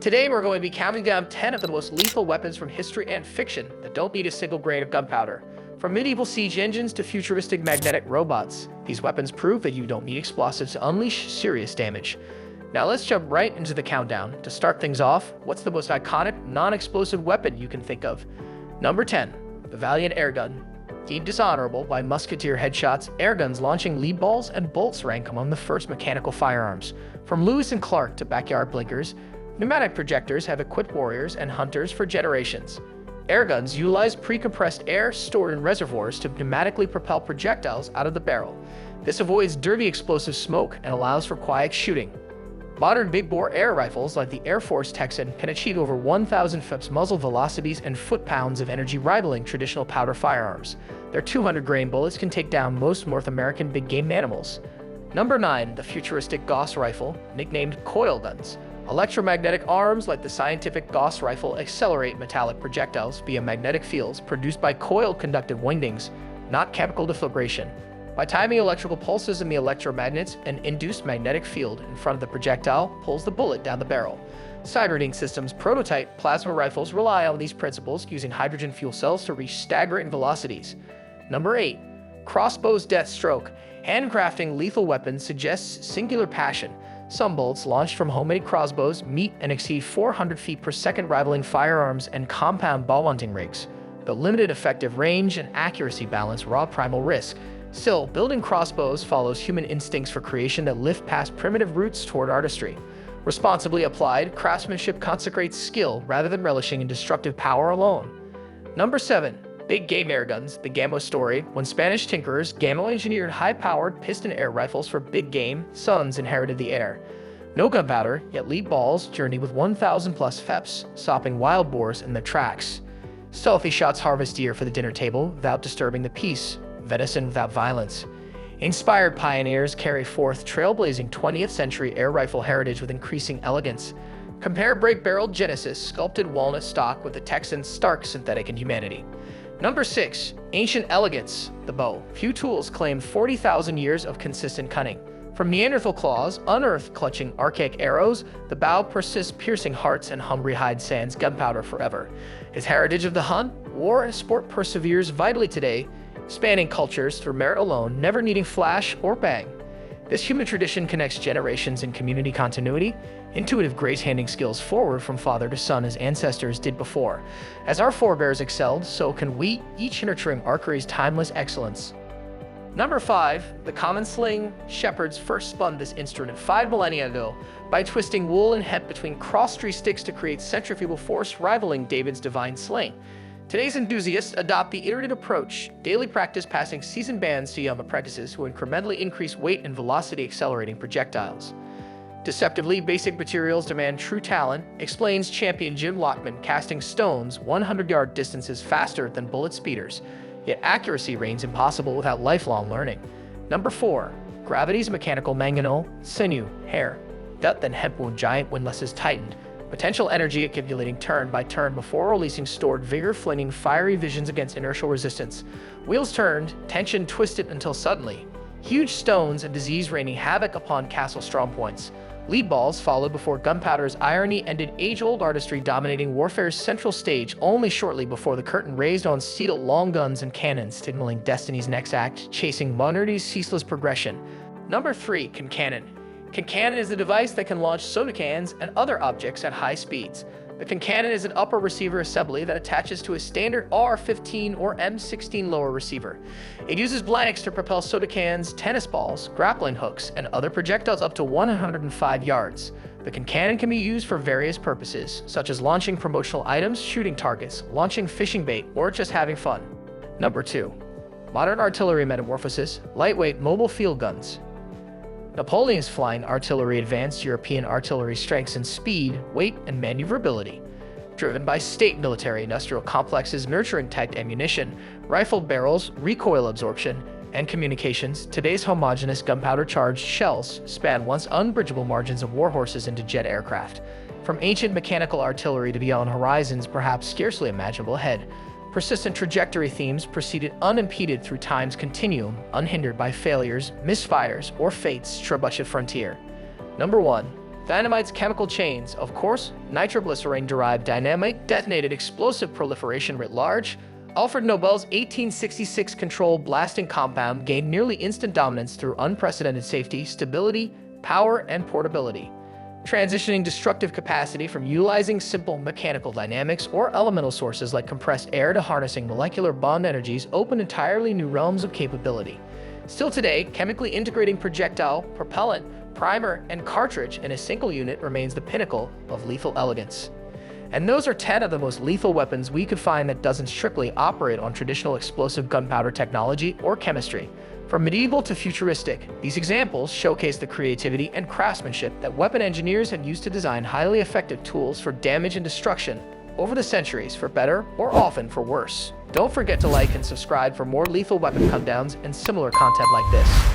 Today we're going to be counting down 10 of the most lethal weapons from history and fiction that don't need a single grain of gunpowder. From medieval siege engines to futuristic magnetic robots, these weapons prove that you don't need explosives to unleash serious damage. Now let's jump right into the countdown. To start things off, what's the most iconic, non-explosive weapon you can think of? Number 10. The Valiant Airgun. Deemed dishonorable by musketeer headshots, airguns launching lead balls and bolts rank among the first mechanical firearms. From Lewis and Clark to backyard blinkers, pneumatic projectors have equipped warriors and hunters for generations. Airguns utilize pre-compressed air stored in reservoirs to pneumatically propel projectiles out of the barrel. This avoids dirty explosive smoke and allows for quiet shooting. Modern big-bore air rifles like the Air Force Texan can achieve over 1,000 pheps muzzle velocities and foot-pounds of energy rivaling traditional powder firearms. Their 200-grain bullets can take down most North American big-game animals. Number 9. The futuristic Gauss rifle, nicknamed coil guns. Electromagnetic arms like the scientific Gauss rifle accelerate metallic projectiles via magnetic fields produced by coil-conducted windings, not chemical deflagration. By timing electrical pulses in the electromagnets, an induced magnetic field in front of the projectile pulls the bullet down the barrel. Side-reading systems prototype plasma rifles rely on these principles using hydrogen fuel cells to reach staggering velocities. Number 8. Crossbow's death stroke. Handcrafting lethal weapons suggests singular passion. Some bullets launched from homemade crossbows meet and exceed 400 feet per second, rivaling firearms and compound ball hunting rigs. The limited effective range and accuracy balance raw primal risk. Still, building crossbows follows human instincts for creation that lift past primitive roots toward artistry. Responsibly applied, craftsmanship consecrates skill rather than relishing in destructive power alone. Number 7. Big game airguns. The Gamma story. When Spanish tinkerers Gamma-engineered high-powered piston air rifles for big game, sons inherited the air. No gunpowder, yet lead balls journey with 1,000 plus pheps, stopping wild boars in their tracks. Stealthy shots harvest deer for the dinner table without disturbing the peace. Venison without violence. Inspired pioneers carry forth trailblazing 20th century air rifle heritage with increasing elegance. Compare break-barreled Genesis sculpted walnut stock with the Texan's stark synthetic inhumanity. Number 6. Ancient elegance. The bow. Few tools claim 40,000 years of consistent cunning. From Neanderthal claws, unearthed clutching archaic arrows, the bow persists piercing hearts and hungry hide sands gunpowder forever. Its heritage of the hunt, war, and sport perseveres vitally today, spanning cultures through merit alone, never needing flash or bang. This human tradition connects generations in community continuity, intuitive grace-handing skills forward from father to son as ancestors did before. As our forebears excelled, so can we, each nurturing archery's timeless excellence. Number 5. The common sling. Shepherds first spun this instrument 5 millennia ago by twisting wool and hemp between cross-tree sticks to create centrifugal force rivaling David's divine sling. Today's enthusiasts adopt the iterative approach, daily practice passing seasoned bands to young apprentices who incrementally increase weight and velocity accelerating projectiles. Deceptively basic materials demand true talent, explains champion Jim Lockman, casting stones 100-yard distances faster than bullet speeders, yet accuracy reigns impossible without lifelong learning. Number 4. Gravity's mechanical mangonel, sinew, hair. Gut then hemp wound giant windlasses tightened. Potential energy accumulating turn by turn before releasing stored vigor, flinging fiery visions against inertial resistance. Wheels turned, tension twisted until suddenly. Huge stones and disease raining havoc upon castle strongpoints. Lead balls followed before gunpowder's irony ended age-old artistry dominating warfare's central stage only shortly before the curtain raised on steel long guns and cannons signaling destiny's next act, chasing modernity's ceaseless progression. Number 3. Concannon. Concannon is a device that can launch soda cans and other objects at high speeds. The concannon is an upper receiver assembly that attaches to a standard R15 or M16 lower receiver. It uses blanks to propel soda cans, tennis balls, grappling hooks, and other projectiles up to 105 yards. The concannon can be used for various purposes, such as launching promotional items, shooting targets, launching fishing bait, or just having fun. Number 2. Modern artillery metamorphosis. Lightweight mobile field guns. Napoleon's flying artillery advanced European artillery strengths in speed, weight, and maneuverability. Driven by state military industrial complexes nurturing tight ammunition, rifle barrels, recoil absorption, and communications, today's homogeneous gunpowder-charged shells span once unbridgeable margins of warhorses into jet aircraft. From ancient mechanical artillery to beyond horizons perhaps scarcely imaginable ahead, persistent trajectory themes proceeded unimpeded through time's continuum, unhindered by failures, misfires, or fate's trebuchet frontier. Number 1. Dynamite's chemical chains, of course, nitroglycerin-derived dynamite detonated explosive proliferation writ large. Alfred Nobel's 1866 controlled blasting compound gained nearly instant dominance through unprecedented safety, stability, power, and portability. Transitioning destructive capacity from utilizing simple mechanical dynamics or elemental sources like compressed air to harnessing molecular bond energies opened entirely new realms of capability. Still today, chemically integrating projectile, propellant, primer, and cartridge in a single unit remains the pinnacle of lethal elegance. And those are 10 of the most lethal weapons we could find that doesn't strictly operate on traditional explosive gunpowder technology or chemistry. From medieval to futuristic, these examples showcase the creativity and craftsmanship that weapon engineers have used to design highly effective tools for damage and destruction over the centuries, for better or often for worse. Don't forget to like and subscribe for more lethal weapon cutdowns and similar content like this.